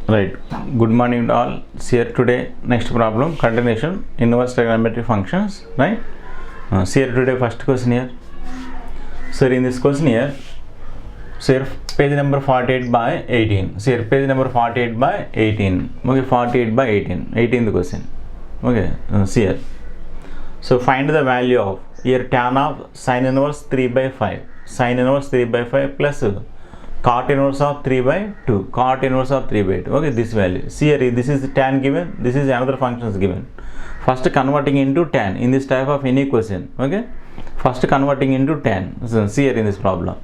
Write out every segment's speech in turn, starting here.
Right. Good morning to all. See here today. Next problem. Continuation. Inverse trigonometric functions. Right. See here today. First question here. So in this question here. So here page number 48 by 18. So here page number 48 by 18. Okay. 48 by 18. 18th question. Okay. See here. So find the value of here tan of sin inverse 3 by 5. Sin inverse 3 by 5 plus cot inverse of 3 by 2, cot inverse of 3 by 2. Okay, this value. See here, this is tan given, this is another function is given. First converting into tan in this type of any question. Okay, first converting into tan. So see here in this problem.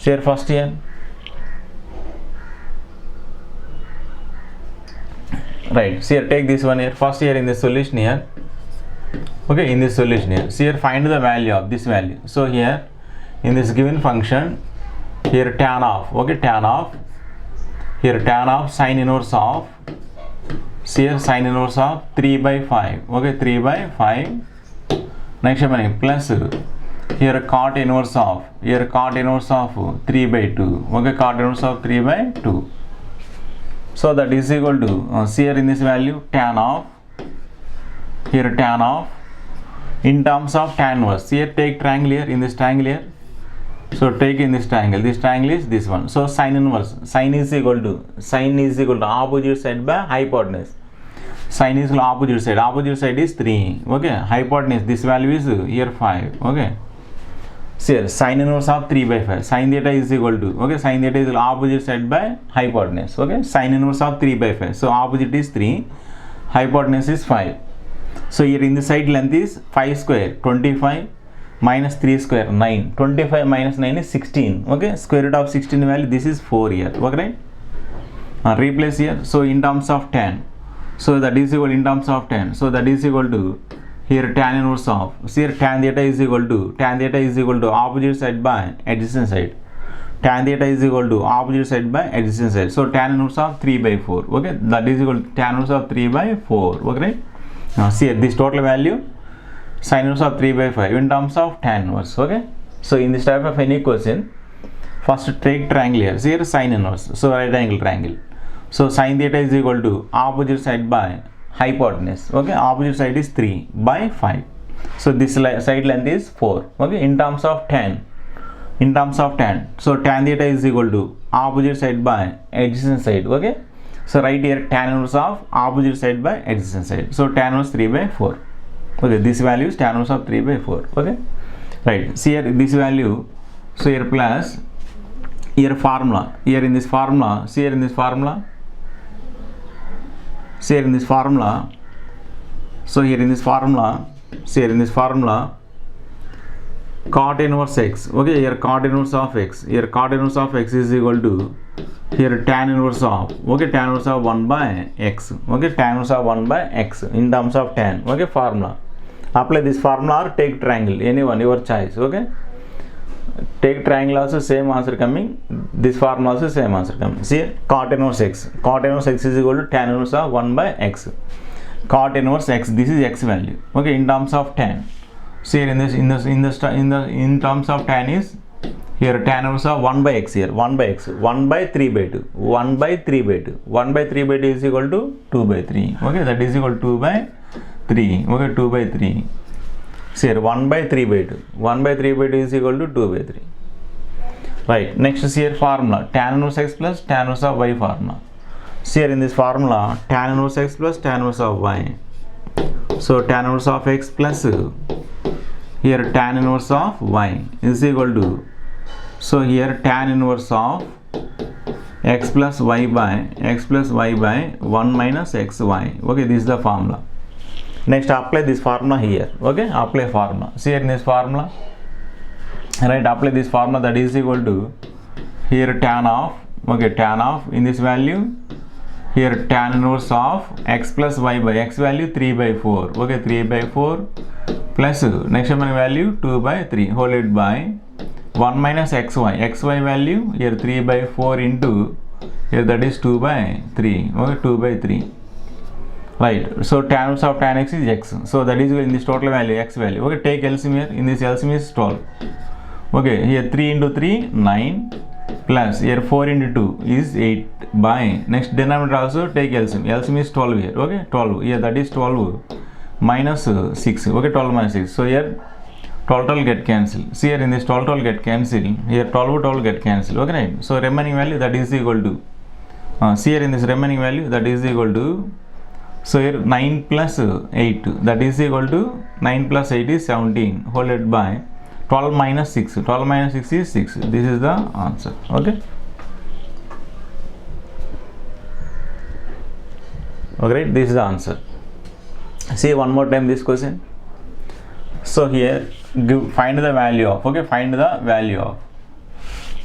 See here first here. Right, see here take this one here. First here in the solution here. Okay, in this solution here. See here find the value of this value. So here in this given function. Here tan of, okay, tan of, here tan of sin inverse of, here sin inverse of 3 by 5, okay, 3 by 5, next one plus, here cot inverse of, here cot inverse of 3 by 2, okay, cot inverse of 3 by 2. So that is equal to, see here in this value, tan of, here tan of, in terms of tan inverse, here take triangle here, in this triangle here. So take in this triangle is this one. So sin inverse, sin is equal to opposite side by hypotenuse. Sin is equal to opposite side is 3. Okay, hypotenuse, this value is here 5. Okay, so here sin inverse of 3 by 5. Sin theta is equal to, okay, sin theta is opposite side by hypotenuse. Okay, sin inverse of 3 by 5. So opposite is 3, hypotenuse is 5. So here in the side length is 5 square, 25. Minus 3 square 9, 25 minus 9 is 16. Okay, square root of 16 value, this is 4 here. Okay, right? Replace here. So in terms of tan, so that is equal in terms of tan, so that is equal to here tan inverse of, so here tan theta is equal to opposite side by adjacent side. Tan theta is equal to opposite side by adjacent side. So tan inverse of 3 by 4. Okay, that is equal to tan inverse of 3 by 4. Okay, right? Now see here, this total value sin inverse of 3 by 5 in terms of tan inverse. Okay, so in this type of any question, first take triangle here. So here sin inverse, so right angle triangle. So sin theta is equal to opposite side by hypotenuse. Okay, opposite side is 3 by 5. So this side length is 4. Okay, in terms of tan, so tan theta is equal to opposite side by adjacent side. Okay, so right here tan inverse of opposite side by adjacent side. So tan inverse 3 by 4. Okay, this value is tan inverse of 3 by 4. Okay, right. See here this value. So here plus here formula. Here in this formula. See here in this formula. See here in this formula. So here in this formula. See here in this formula. Cot inverse x. Okay, here cot inverse of x. Here cot inverse of x is equal to here tan inverse of, okay, tan inverse of 1 by x. Okay, tan inverse of 1 by x in terms of tan. Okay, formula. Apply this formula or take triangle, anyone, your choice. Okay, take triangle also same answer coming, this formula also same answer coming. See cot inverse x, cot inverse x is equal to tan inverse of 1 by x. Cot inverse x, this is x value. Okay, in terms of tan. See here in terms of tan is here tan inverse of 1 by x here, 1 by x, 1 by 3 by 2, 1 by 3 by 2, 1 by 3 by 2 is equal to 2 by 3. Okay, that is equal to 2 by 3. Okay, 2 by 3. See here 1 by 3 by 2, 1 by 3 by 2 is equal to 2 by 3. Right, next is here formula, tan inverse x plus tan inverse of y formula. See here in this formula, tan inverse x plus tan inverse of y. So tan inverse of x plus here tan inverse of y is equal to, so here tan inverse of x plus y by 1 minus xy. Okay, this is the formula. Next apply this formula here. Okay, apply formula. See here in this formula, right, apply this formula, that is equal to here tan of, okay, tan of in this value, here tan inverse of x plus y by x value 3 by 4. Okay, 3 by 4 plus next one value 2 by 3 whole divided by 1 minus xy value here 3 by 4 into here, that is 2 by 3. Okay, 2 by 3. Right, so tan inverse of tan x is x. So that is in this total value x value. Okay, take LCM here. In this LCM is 12. Okay, here 3 into 3 9 plus here 4 into 2 is 8. by, next denominator also take LCM. LCM is 12 here. Okay, 12 here, that is 12 minus 6. Okay, 12 minus 6. So here 12 get cancelled. See here in this 12 get cancelled. Here 12 get cancelled. Okay, right. So remaining value that is equal to see here in this remaining value that is equal to, so here 9 plus 8 that is equal to 9 plus 8 is 17 followed by 12 minus 6. 12 minus 6 is 6. This is the answer. Okay. Okay, right. This is the answer. See one more time this question. So here find the value of, okay, find the value of,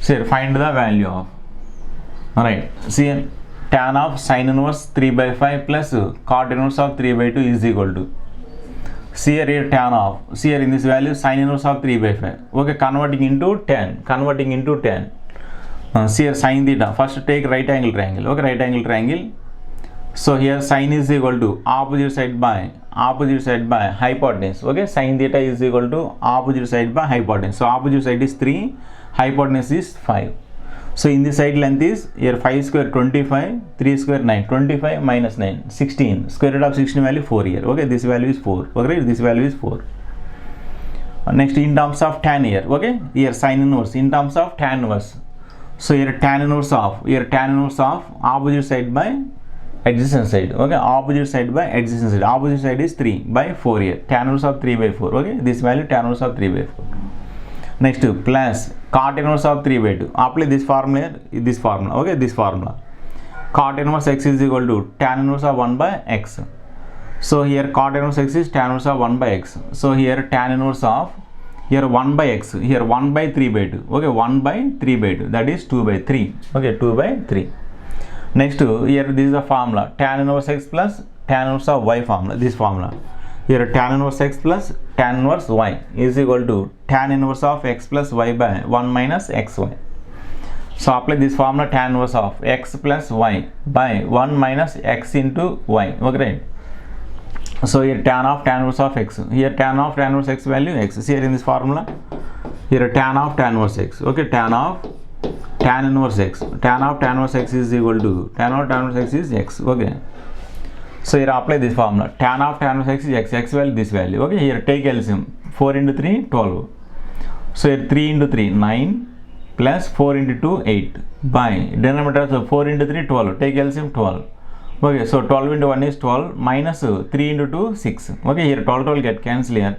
so here find the value of, alright, see here, tan of sin inverse 3 by 5 plus cot inverse of 3 by 2 is equal to, see here tan of, see here in this value sin inverse of 3 by 5, okay, converting into 10, see here sin theta, first take right angle triangle, okay, right angle triangle. So here sin is equal to opposite side by hypotenuse. Okay, sin theta is equal to opposite side by hypotenuse. So opposite side is 3, hypotenuse is 5. So in this side length is here 5 square 25, 3 square 9, 25 minus 9, 16. Square root of 16 value 4 here. Okay, this value is 4. Okay, this value is 4. Next in terms of tan here. Okay, here sin inverse in terms of tan inverse. So here tan inverse of opposite side by adjacent side. Okay, opposite side by adjacent side. Opposite side is 3 by 4 here. Tan inverse of 3 by 4. Okay, this value tan inverse of 3 by 4. Next plus cot inverse of 3 by 2. Apply this formula here, this formula. Okay, this formula. Cot inverse x is equal to tan inverse of 1 by x. So here cot inverse x is tan inverse of 1 by x. So here tan inverse of here 1 by x. Here 1 by 3 by 2. Okay, 1 by 3 by 2. That is 2 by 3. Okay, 2 by 3. Next here this is the formula tan inverse x plus tan inverse of y formula, this formula. Here tan inverse x plus tan inverse y is equal to tan inverse of x plus y by 1 minus xy. So apply this formula tan inverse of x plus y by 1 minus x into y. Okay, right. So here tan inverse of x. Here tan inverse x value x. See here in this formula. Here tan inverse x. Okay, tan inverse x. Tan inverse x is equal to tan inverse x is x. Okay. So here apply this formula. Tan inverse x is x. X value this value. Okay. Here take LCM. 4 into 3 12. So here 3 into 3 9 plus 4 into 2 8 by denominator. So 4 into 3 12. Take LCM 12. Okay. So 12 into 1 is 12 minus 3 into 2 6. Okay. Here 12 get cancelled here.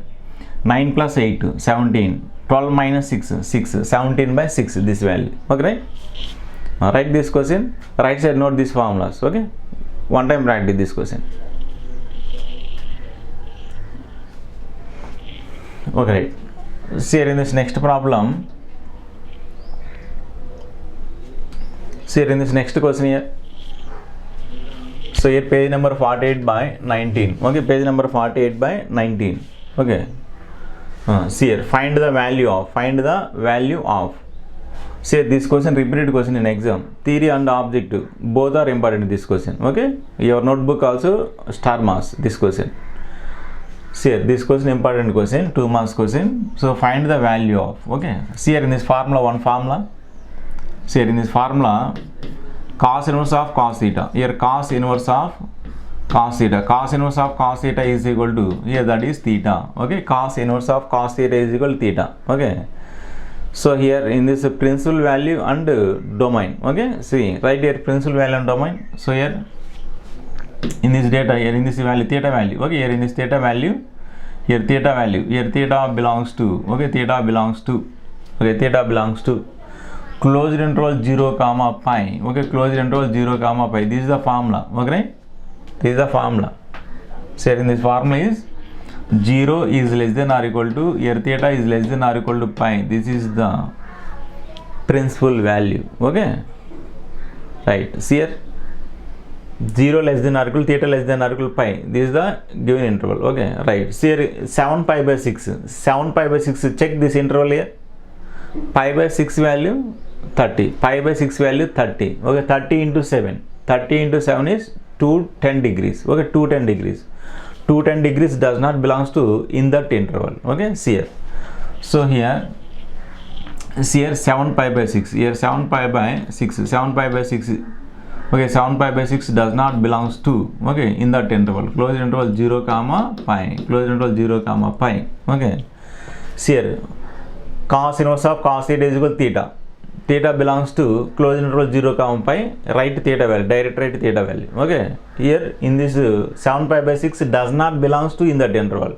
9 plus 8 17. 12 minus 6 17 by 6 this value. Okay, right? Write this question. Right side note these formulas. Okay, one time write this question. Okay, right. See here in this next problem. See here in this next question here. So here page number 48 by 19. Okay, page number 48 by 19. Okay. See here, find the value of. See this question, repeated question in exam. Theory and objective both are important in this question. Okay, your notebook also star marks this question. See here, this question important question, 2 marks question. So find the value of. Okay, see here in this formula, one formula. See here in this formula, cos inverse of cos theta. Here cos inverse of cos theta. Cos inverse of cos theta is equal to, here that is theta. Okay, cos inverse of cos theta is equal to theta. Okay, so here in this principal value and domain. Okay, see right here principal value and domain. So here in this data, here in this value theta value. Okay, here in this theta value, here theta value, here theta belongs to, okay, theta belongs to closed interval 0 comma pi. Okay, closed interval 0 comma pi. This is the formula. Okay, right? This is the formula. So in this formula is 0 is less than or equal to, here theta is less than or equal to pi. This is the principal value. Okay, right. See here 0 less than or equal, theta less than or equal to pi. This is the given interval. Okay, right. See here 7 pi by 6. 7 pi by 6. Check this interval here. Pi by 6 value 30. Pi by 6 value 30. Okay, 30 into 7. 30 into 7 is 210 degrees. Okay, 210 degrees. 210 degrees does not belongs to in that interval. Okay, see here. So here, see here 7 pi by 6. Here 7 pi by 6. 7 pi by 6. Okay, 7 pi by 6 does not belongs to, okay, in that interval, closed interval 0 comma pi, closed interval 0 comma pi. Okay, see here, cos inverse of cos theta is equal to theta. Theta belongs to closed interval 0 comma pi, right theta value, direct right theta value. Okay, here in this 7 pi by 6 does not belongs to in that interval,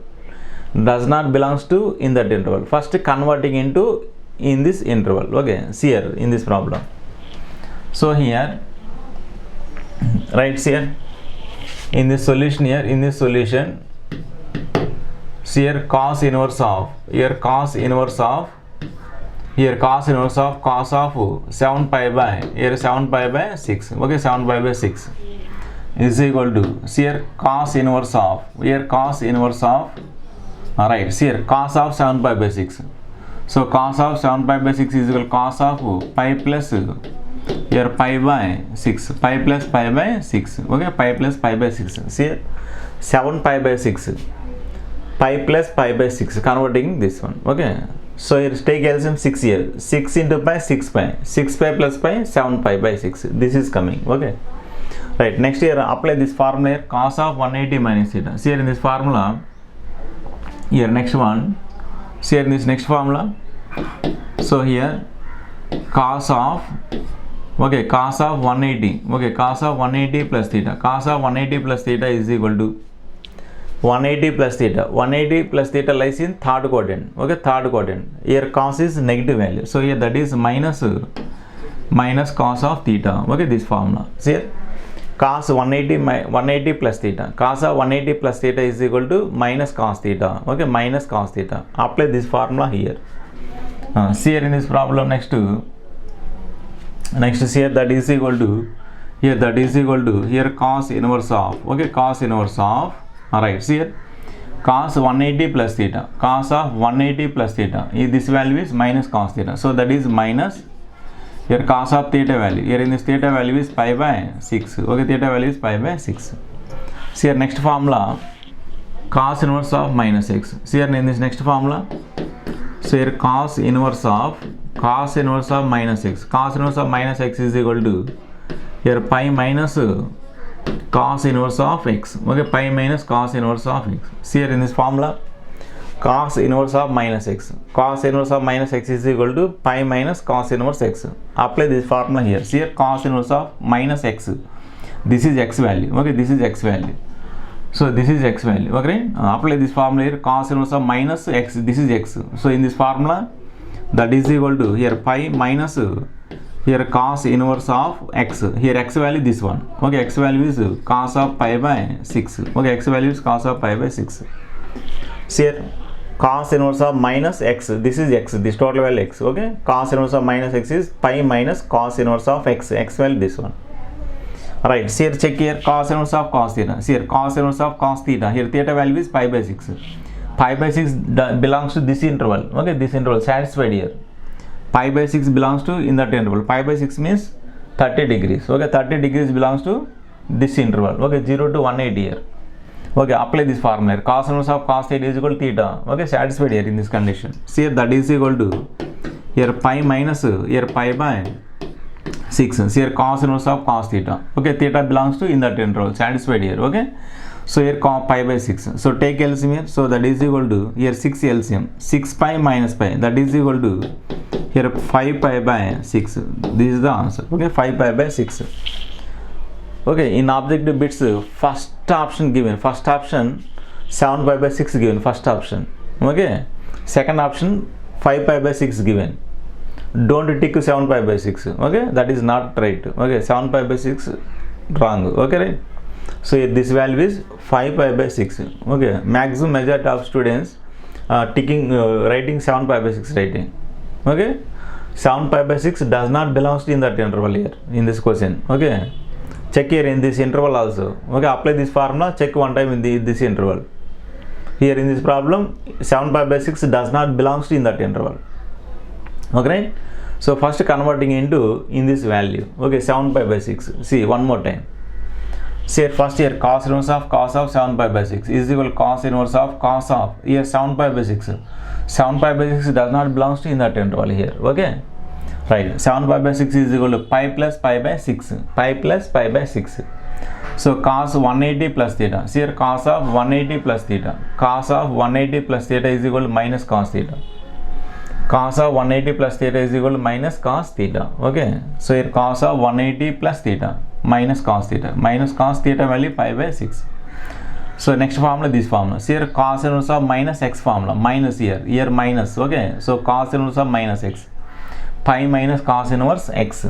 does not belongs to in that interval. First converting into in this interval. Okay, see here in this problem. So here right here in this solution, here in this solution, see here cos inverse of, here cos inverse of, here cos inverse of cos of 7 pi by, here 7 pi by 6. Okay, 7 pi by 6 is equal to, see here cos inverse of, here cos inverse of, right, see here cos of 7 pi by 6. So cos of 7 pi by 6 is equal to cos of pi plus, here pi by 6, pi plus pi by 6. Okay, pi plus pi by 6. See here 7 pi by 6, pi plus pi by 6, converting this one. Okay, so here take LCM 6 here, 6 into pi 6 pi, 6 pi plus pi 7 pi by 6. This is coming. Okay, right, next here apply this formula here, cos of 180 minus theta. See here in this formula, here next one, see here in this next formula. So here cos of, okay, cos of 180, okay, cos of 180 plus theta, cos of 180 plus theta is equal to 180 plus theta. 180 plus theta lies in third quadrant. Okay, third quadrant. Here cos is negative value, so here that is minus cos of theta. Okay, this formula. See here cos 180 plus theta, cos of 180 plus theta is equal to minus cos theta. Okay, minus cos theta. Apply this formula here. See here in this problem next here that is equal to, here that is equal to, here cos inverse of, okay, cos inverse of, alright, see here cos 180 plus theta, cos of 180 plus theta, this value is minus cos theta, so that is minus, here cos of theta value, here in this theta value is pi by 6. Okay, theta value is pi by 6. See here next formula, cos inverse of minus x. See here in this next formula, so here cos inverse of minus x, cos inverse of minus x is equal to, here pi minus cos inverse of x. Okay, pi minus cos inverse of x. See here in this formula, cos inverse of minus x, cos inverse of minus x is equal to pi minus cos inverse x. Apply this formula here. See here cos inverse of minus x, this is x value. Okay, this is x value, so this is x value. Okay, apply this formula here, cos inverse of minus x, this is x. So in this formula, that is equal to, here pi minus, here cos inverse of x, here x value this one. Okay, x value is cos of pi by 6. Okay, x value is cos of pi by 6. See here cos inverse of minus x, this is x, this total value x. Okay, cos inverse of minus x is pi minus cos inverse of x, x value this one. Right, see here check here cos inverse of cos theta. See here cos inverse of cos theta, here theta value is pi by 6. Pi by 6 belongs to this interval. Okay, this interval satisfied here. Pi by 6 belongs to in that interval. Pi by 6 means 30 degrees. Okay, 30 degrees belongs to this interval. Okay, 0 to 180 here. Okay, apply this formula. Cos inverse of cos theta is equal to theta. Okay, satisfied here in this condition. See here that is equal to, here pi minus, here pi by 6. See here cos inverse of cos theta. Okay, theta belongs to in that interval. Satisfied here. Okay. So here pi by 6. So take LCM here. So that is equal to, here 6 LCM. 6 pi minus pi. That is equal to, here 5 pi by 6. This is the answer. Okay, 5 pi by 6. Okay, in objective bits, first option given. First option 7 pi by 6 given. First option. Okay. Second option 5 pi by 6 given. Don't tick 7 pi by 6. Okay, that is not right. Okay, 7 pi by 6 wrong. Okay, right. So here this value is 5 pi by 6. Okay, maximum majority of students writing 7 pi by 6 writing. Okay, 7 pi by 6 does not belongs to in that interval here in this question. Okay, check here in this interval also. Okay, apply this formula, check one time in this interval. Here in this problem 7 pi by 6 does not belongs to in that interval. Okay, right? So first converting into in this value. Okay, 7 pi by 6. See one more time. See first here cos inverse of 7 pi by 6 is equal to cos inverse of here 7 pi by 6. 7 pi by 6 does not belongs to in that interval here. Okay, Right, 7 pi by 6 is equal to pi plus pi by 6. Pi plus pi by 6. So cos 180 plus theta. See here, cos of 180 plus theta. Cos of 180 plus theta is equal to minus cos theta. Cos of 180 plus theta is equal to minus cos theta. Okay. So here cos of 180 plus theta minus cos theta. Minus cos theta value pi by 6. So next formula, this formula. See here, cos inverse of minus x formula. Minus here minus. Okay. So cos inverse of minus x. Pi minus cos inverse x.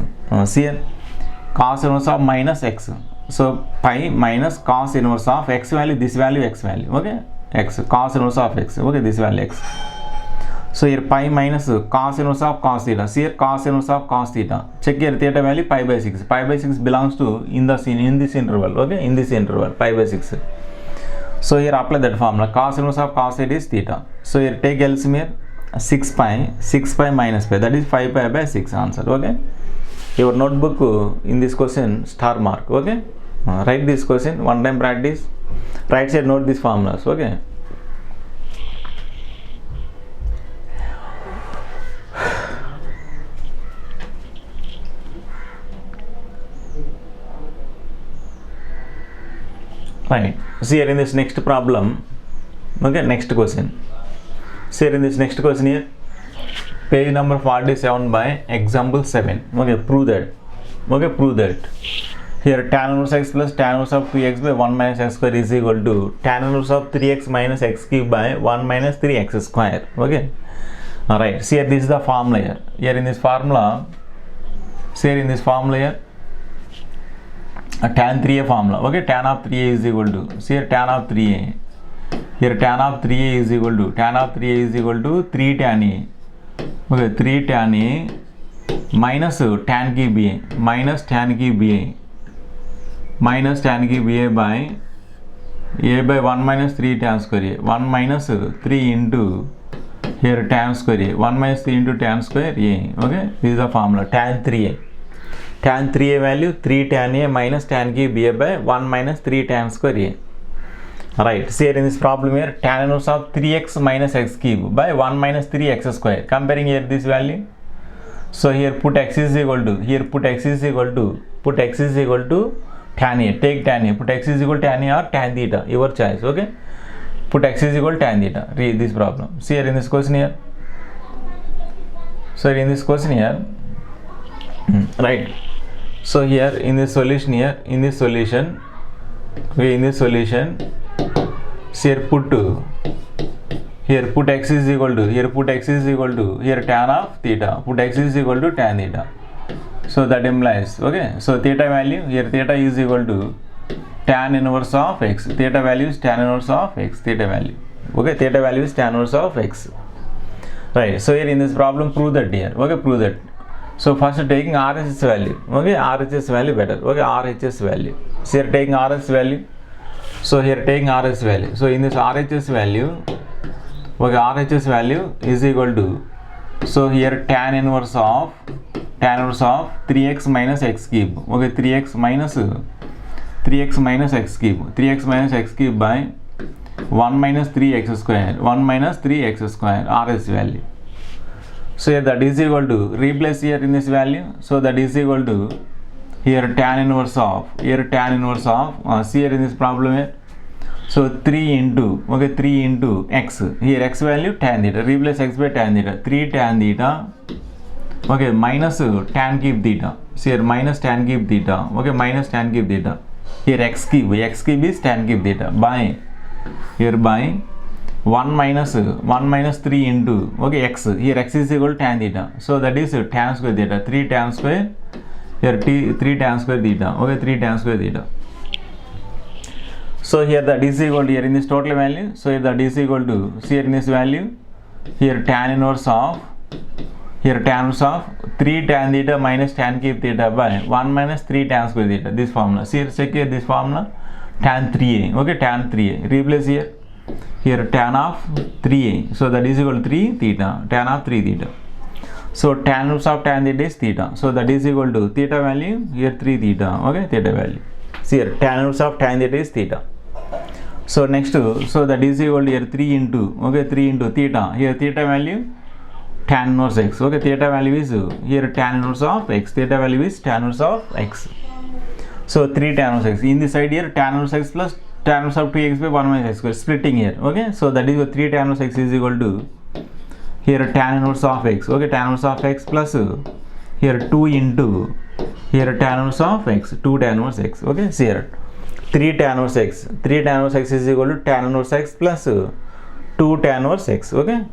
See here, cos inverse of minus x. So pi minus cos inverse of x value, this value x value. Okay. X. Cos inverse of x. Okay. This value x. So here pi minus cos inverse of cos theta. See here, cos inverse of cos theta. Check here, theta value pi by 6. Pi by 6 belongs to in this interval. Okay. In this interval, pi by 6. So here apply that formula. Cos inverse of cos theta is theta. So here take LCM here. 6 pi minus pi, that is 5 pi by 6 answer. Okay, your notebook in this question star mark. Okay, write this question, one time practice, right side note these formulas. Okay, right. See here in this next problem. Okay, next question. See here in this next question here, page number 47 by example 7. Okay, prove that. Okay, prove that. Here tan inverse x plus tan inverse of 2x by 1 minus x square is equal to tan inverse of 3x minus x cube by 1 minus 3x square. Okay. Alright, see here, this is the formula here. Here in this formula, see here in this formula here, a tan 3a formula. Okay, tan of 3a is equal to, see here, tan of 3a. Here tan of 3a is equal to, tan of 3a is equal to 3 tan a. Okay, 3 tan a minus tan cube a, minus tan cube a, minus tan cube a by 1 minus 3 tan square a, 1 minus 3 into here tan square a, 1 minus 3 into tan square a. Okay, this is the formula, tan 3a. Tan 3a value 3 tan a minus tan cube a by 1 minus 3 tan square a. Right, see here in this problem here, tan inverse of 3x minus x cube by 1 minus 3x square. Comparing here this value. So here put x is equal to, here put x is equal to tan a. Take tan a. Put x is equal to tan a or tan theta. Your choice. Okay. Put x is equal to tan theta. Read this problem. See here in this question here. So in this question here, right. So here in this solution here, in this solution, see here put x is equal to, here tan of theta, put x is equal to tan theta. So that implies, okay, so theta value, here theta is equal to tan inverse of x, theta value is tan inverse of x, theta value, okay, theta value is tan inverse of x. Right, so here in this problem prove that here, okay, prove that. So first taking RHS value, okay, RHS value better, okay, RHS value. So here taking RHS value. So here taking RHS value. So in this RHS value, okay, RHS value is equal to, so here tan inverse of 3x minus x cube. Okay, 3x minus x cube by 1 minus 3x square. RHS value. So here that is equal to, replace here in this value. So that is equal to, here tan inverse of, see here in this problem here. So 3 into x, here x value tan theta, replace x by tan theta, 3 tan theta, okay, minus tan cube theta, so here minus tan cube theta, okay, minus tan cube theta, here x cube is tan cube theta, by, here by 1 minus 3 into, okay, x, here x is equal to tan theta, so that is tan square theta, 3 tan square, here 3 tan square theta, okay, 3 tan square theta. So here that is equal to, here in this total value, so here that is equal to, see here in this value, here tan inverse of 3 tan theta minus tan cube theta by 1 minus 3 tan square theta, this formula. See here, check here this formula, tan 3a, okay, tan 3a, replace here tan of 3a, so that is equal to 3 theta, tan of 3 theta. So tan inverse of tan theta is theta, so that is equal to theta value, here 3 theta, okay, theta value. See here, tan inverse of tan theta is theta. So next, so that is equal to here 3 into, okay, 3 into theta, here theta value tan inverse x. Okay, theta value is here tan inverse of x. Theta value is tan inverse of x. So 3 tan inverse x. In this side here tan inverse x plus tan inverse of 2x by 1 minus x square, splitting here. Okay, so that is 3 tan inverse x is equal to here tan inverse of x. Okay, tan inverse of x plus here 2 into here tan inverse of x, 2 tan inverse x. Okay, so here 3 tan inverse x. 3 tan inverse x is equal to tan inverse x plus 2 tan inverse x. Okay,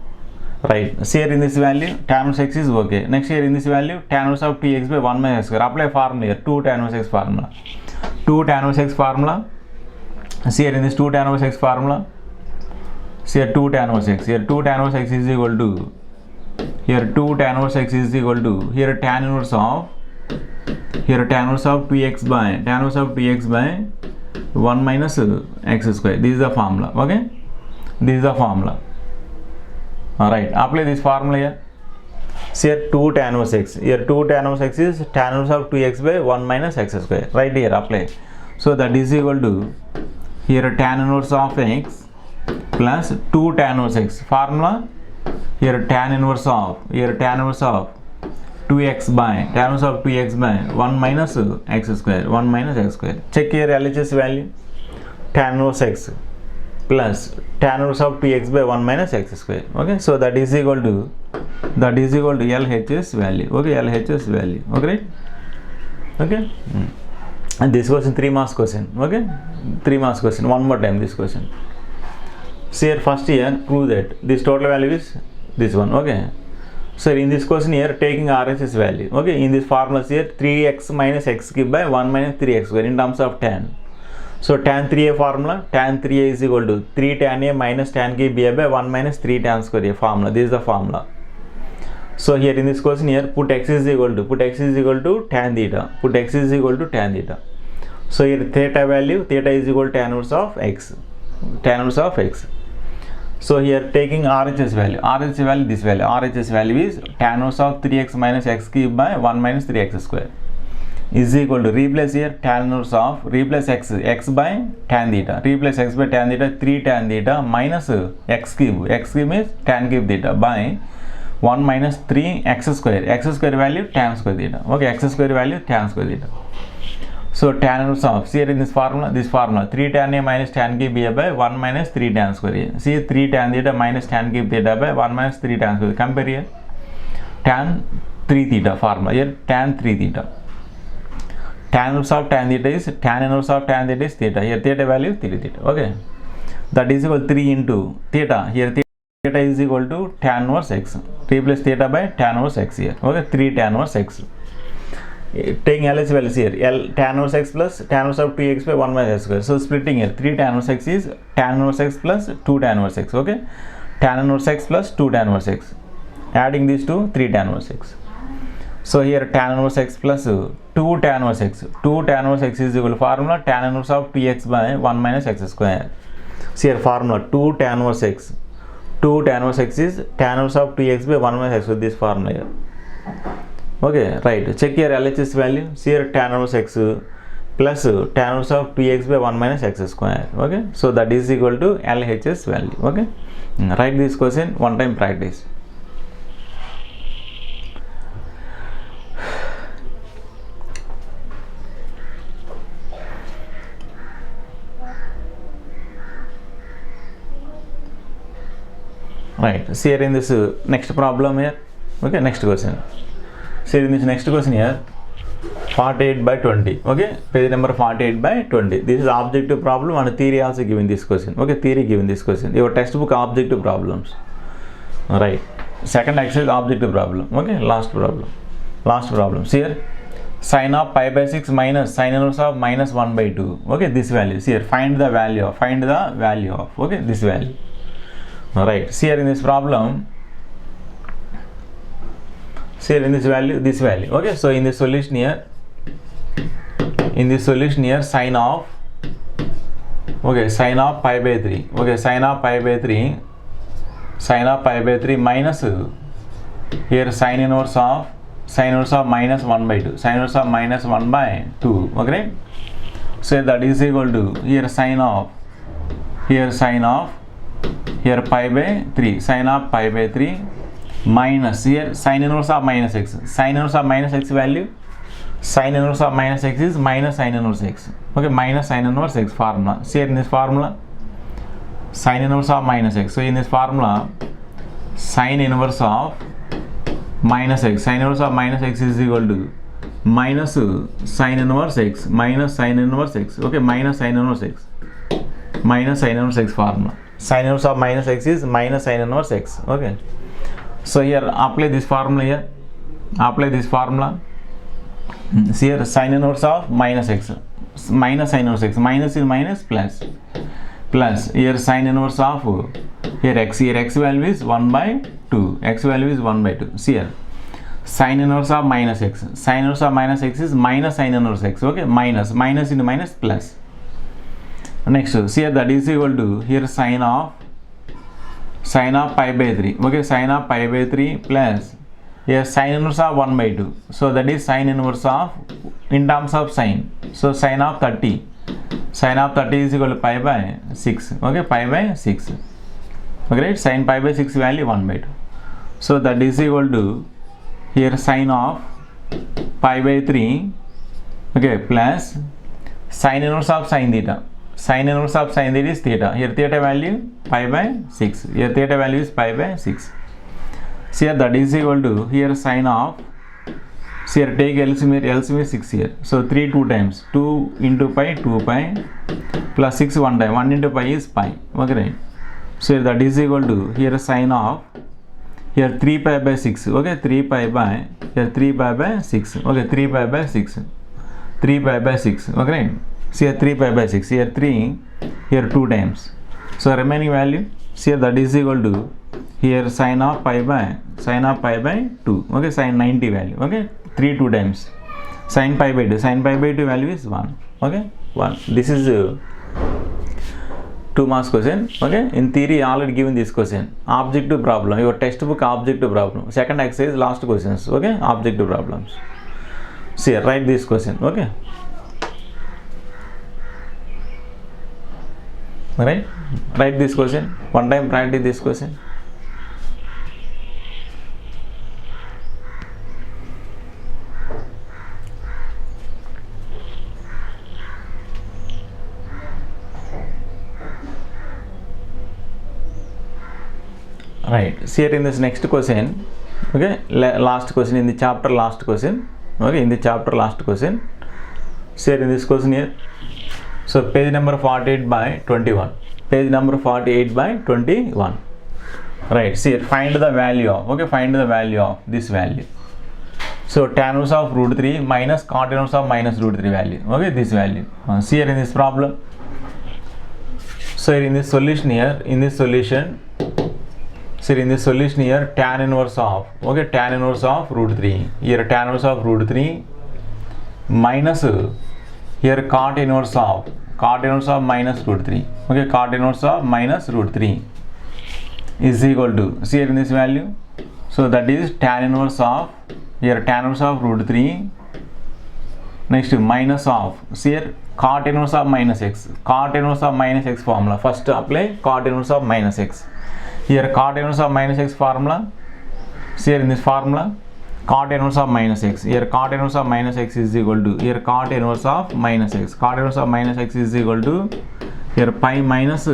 right. So here in this value tan inverse x is okay. Next here in this value tan inverse of 2x by 1 minus x square. Apply formula here, 2 tan inverse x formula. 2 tan inverse x formula. See here in this 2 tan inverse x formula. See here 2 tan inverse x. Here 2 tan inverse x is equal to here 2 tan inverse x is equal to here tan inverse of 2x by tan inverse of 2x by 1 minus x square. This is the formula. Okay, this is the formula. Alright, apply this formula here. See here 2 tan inverse x. Here 2 tan inverse x is tan inverse of 2x by 1 minus x square. Right here, apply. So that is equal to here tan inverse of x plus 2 tan inverse x. Formula here tan inverse of 2x by tan inverse of 2x by 1 minus x square. 1 minus x square. Check here LHS value. Tan inverse x plus tan inverse of 2x by 1 minus x square. Okay, so that is equal to LHS value. Okay, LHS value. Okay, okay. And this question 3 marks question. Okay, 3 marks question. One more time this question. See here first here prove that this total value is this one. Okay, so in this question here taking RHS value. Okay, in this formula here 3x minus x cube by 1 minus 3x square in terms of tan. So tan 3a formula, tan 3a is equal to 3 tan a minus tan cube a by 1 minus 3 tan square a formula. This is the formula. So here in this question here put x is equal to tan theta. Put x is equal to tan theta. So here theta value, theta is equal to tan inverse of x. Tan inverse of x. So here taking RHS value, this value. RHS value is tan inverse of 3x minus x cube by 1 minus 3x square is equal to replace here tan inverse of replace x by tan theta. Replace x by tan theta 3 tan theta minus x cube. X cube is tan cube theta by 1 minus 3 x square. X square value tan square theta. Okay, x square value tan square theta. So tan inverse of, see here in this formula 3 tan a minus tan cube a by 1 minus 3 tan square a. See 3 tan theta minus tan cube theta by 1 minus 3 tan square. Compare here tan 3 theta formula. Here tan 3 theta. Tan inverse of tan theta is tan inverse of tan theta is theta. Here theta value 3 theta. Okay, that is equal to 3 into theta. Here theta is equal to tan inverse x. Replace theta by tan inverse x here. Okay, 3 tan inverse x. Taking LHS values here, tan inverse x plus tan inverse of 2x by 1 minus x square. So splitting here, 3 tan inverse x is tan inverse x plus 2 tan inverse x. Okay, tan inverse x plus 2 tan inverse x. Adding these two, 3 tan inverse x. So here tan inverse x plus 2 tan inverse x. 2 tan inverse x is equal to formula tan inverse of 2x by 1 minus x square. See here formula 2 tan inverse x. 2 tan inverse x is tan inverse of 2x by 1 minus x with this formula here. Okay, right. Check here LHS value. See here tan inverse x plus tan inverse of 2x by 1 minus x square. Okay, so that is equal to LHS value. Okay, write this question one time practice. Right, see here in this next problem here. Okay, next question. See in this next question here 48 by 20. Okay, page number 48 by 20. This is objective problem and theory also given this question. Okay, theory given this question. Your textbook objective problems. Right, second exercise objective problem. Okay, last problem. See here sin of pi by 6 minus sin inverse of minus 1 by 2. Okay, this value. See here find the value of okay, this value. Right, see here in this problem, see here in this value, okay, so in this solution here sin of pi by 3, okay, sin of pi by 3 minus here sin inverse of minus 1 by 2, sin inverse of minus 1 by 2, okay, so that is equal to here pi by 3, sin of pi by 3 minus here sin inverse of minus x. Sin inverse of minus x value, sin inverse of minus x is minus sin inverse x. Okay, minus sin inverse x formula. See here in this formula, sin inverse of minus x. So in this formula, sin inverse of minus x, sin inverse of minus x is equal to minus sin inverse x, minus sin inverse x. Okay, minus sin inverse x, minus sin inverse x formula. Sin inverse of minus x is minus sin inverse x. Okay, so here apply this formula here, apply this formula. See here sin inverse of minus x, minus sin inverse x, minus is minus, plus, plus here sin inverse of here x value is 1 by 2, x value is 1 by 2. See here sin inverse of minus x, sin inverse of minus x is minus sin inverse x. Okay, minus, minus into minus, plus. Next, see here that is equal to here sin of pi by 3. Okay, sin of pi by 3 plus here sin inverse of 1 by 2. So that is sin inverse of in terms of sin. So sin of 30. Sin of 30 is equal to pi by 6. Okay, pi by 6. Okay, right? Sin pi by 6 value 1 by 2. So that is equal to here sin of pi by 3. Okay, plus sin inverse of sin theta. Sin inverse of sin theta is theta. Here theta value pi by 6. Here theta value is pi by 6. So here that is equal to here sin of, so here take LCM here 6 here. So 3 2 times, 2 into pi 2 pi plus 6 1 time, 1 into pi is pi. Okay, right? So here that is equal to here sin of here 3 pi by 6. Okay, 3 pi by here 3 pi by 6. Okay, 3 pi by 6, 3 pi by 6. Okay, right? See here 3 pi by 6, here 3, here 2 times. So remaining value, see here that is equal to here sin of pi by 2. Okay, sin 90 value. Okay, 3 2 times, sin pi by 2, sin pi by 2 value is 1. Okay, 1. This is 2 marks question. Okay, in theory already given this question, objective problem, your textbook objective problem, second exercise last questions. Okay, objective problems. See here, write this question. Okay, right, write this question, one time practice this question. Right, see here in this next question. Okay, last question in the chapter, last question. Okay, in the chapter last question. See here in this question here. So page number 48 by 21. Page number 48 by 21. Right, see here, find the value of, okay, find the value of this value. So tan inverse of root 3 minus cot inverse of minus root 3 value. Okay, this value. See here in this problem. So here in this solution here, in this solution, so in this solution here, tan inverse of, okay, tan inverse of root 3. Here tan inverse of root 3 minus here cot inverse of minus root 3. Okay, cot inverse of minus root 3 is equal to, see here in this value. So that is tan inverse of, here tan inverse of root 3. Next minus of, see here cot inverse of minus x. Cot inverse of minus x formula. First apply cot inverse of minus x. Here cot inverse of minus x formula. See here in this formula, cot inverse of minus x. Here cot inverse of minus x is equal to, here cot inverse of minus x. Cot inverse of minus x is equal to here pi minus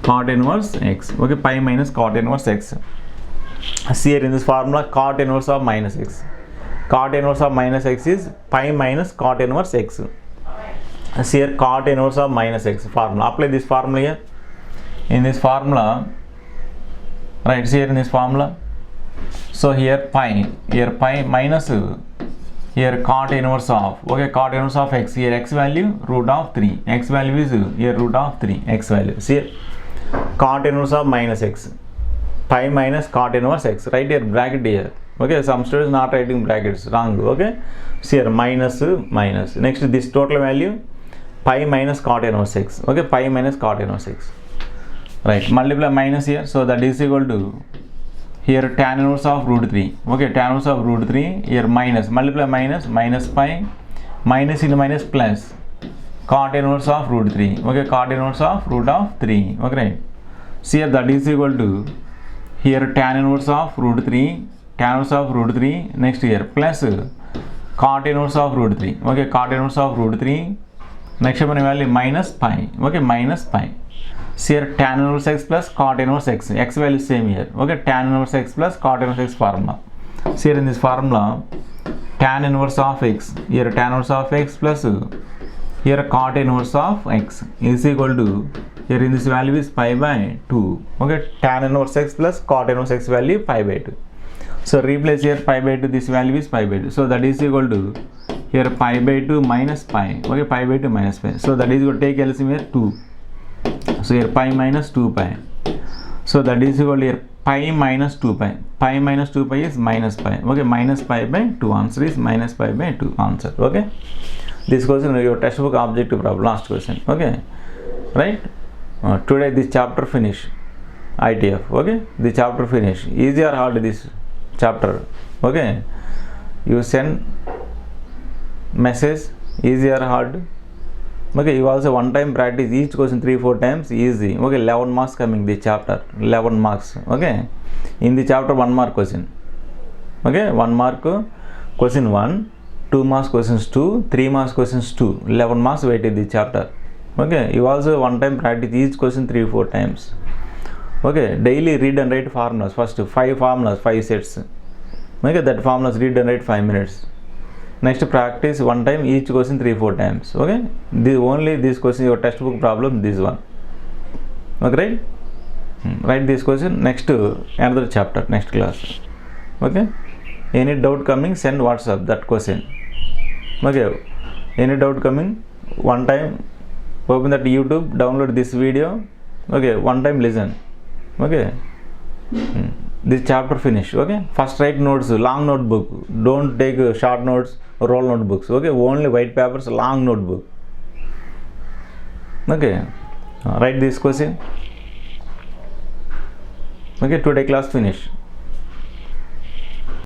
cot inverse x. Okay, pi minus cot inverse x. See here in this formula, cot inverse of minus x. Cot inverse of minus x is pi minus cot inverse x. See here cot inverse of minus x formula. Apply this formula here. In this formula, right, see here in this formula. So here pi minus here cot inverse of, okay, cot inverse of x. Here x value root of 3. X value is here root of 3. X value. See here cot inverse of minus x. Pi minus cot inverse x. Right here bracket here. Okay, some students not writing brackets, wrong. Okay, see here minus. Next this total value pi minus cot inverse x. Okay, pi minus cot inverse x. Right, multiply minus here. So that is equal to here tan inverse of root 3. Okay, tan inverse of root 3. Here minus, multiply minus pi, minus into minus plus cot inverse of root 3. Okay, cot inverse of root of 3. Okay, right. See here that is equal to here tan inverse of root 3, tan inverse of root 3, next here plus cot inverse of root 3, okay, cot inverse of root 3, next value minus pi, okay, minus pi. So here tan inverse x plus cot inverse x, x value same here, okay, tan inverse x plus cot inverse x formula. So here in this formula, tan inverse of x, here tan inverse of x plus here cot inverse of x is equal to, here in this value is pi by 2, okay, tan inverse x plus cot inverse x value pi by 2. So replace here pi by 2, this value is pi by 2, so that is equal to here pi by 2 minus pi, okay, pi by 2 minus pi, so that is equal to take LCM here 2, so here pi minus 2 pi, so that is equal to here pi minus 2 pi, pi minus 2 pi is minus pi, okay, minus pi by 2, answer is minus pi by 2, answer, okay. This question is your textbook objective problem, last question, okay, right. Today this chapter finish, ITF, okay, the chapter finish, easy or hard this chapter, okay, you send message, easy or hard, okay, you also one time practice each question 3-4 times, easy, okay, 11 marks coming this chapter, 11 marks, okay, in the chapter 1 mark question, okay, 1 mark question 1, 2 marks questions 2, 3 marks questions 2, 11 marks weighted this chapter, okay, you also one time practice each question 3-4 times, okay, daily read and write formulas, first 5 formulas, 5 sets, okay, that formulas read and write 5 minutes, next practice one time each question 3-4 times, okay, only this question your textbook problem, this one, okay, right, write this question, next another chapter, next class, okay, any doubt coming send WhatsApp that question, okay, any doubt coming one time open that YouTube, download this video, okay, one time listen, okay, this chapter finish, okay, first write notes, long notebook, don't take short notes, roll notebooks, okay, only white papers, long notebook, okay, write this question, okay, today class finish.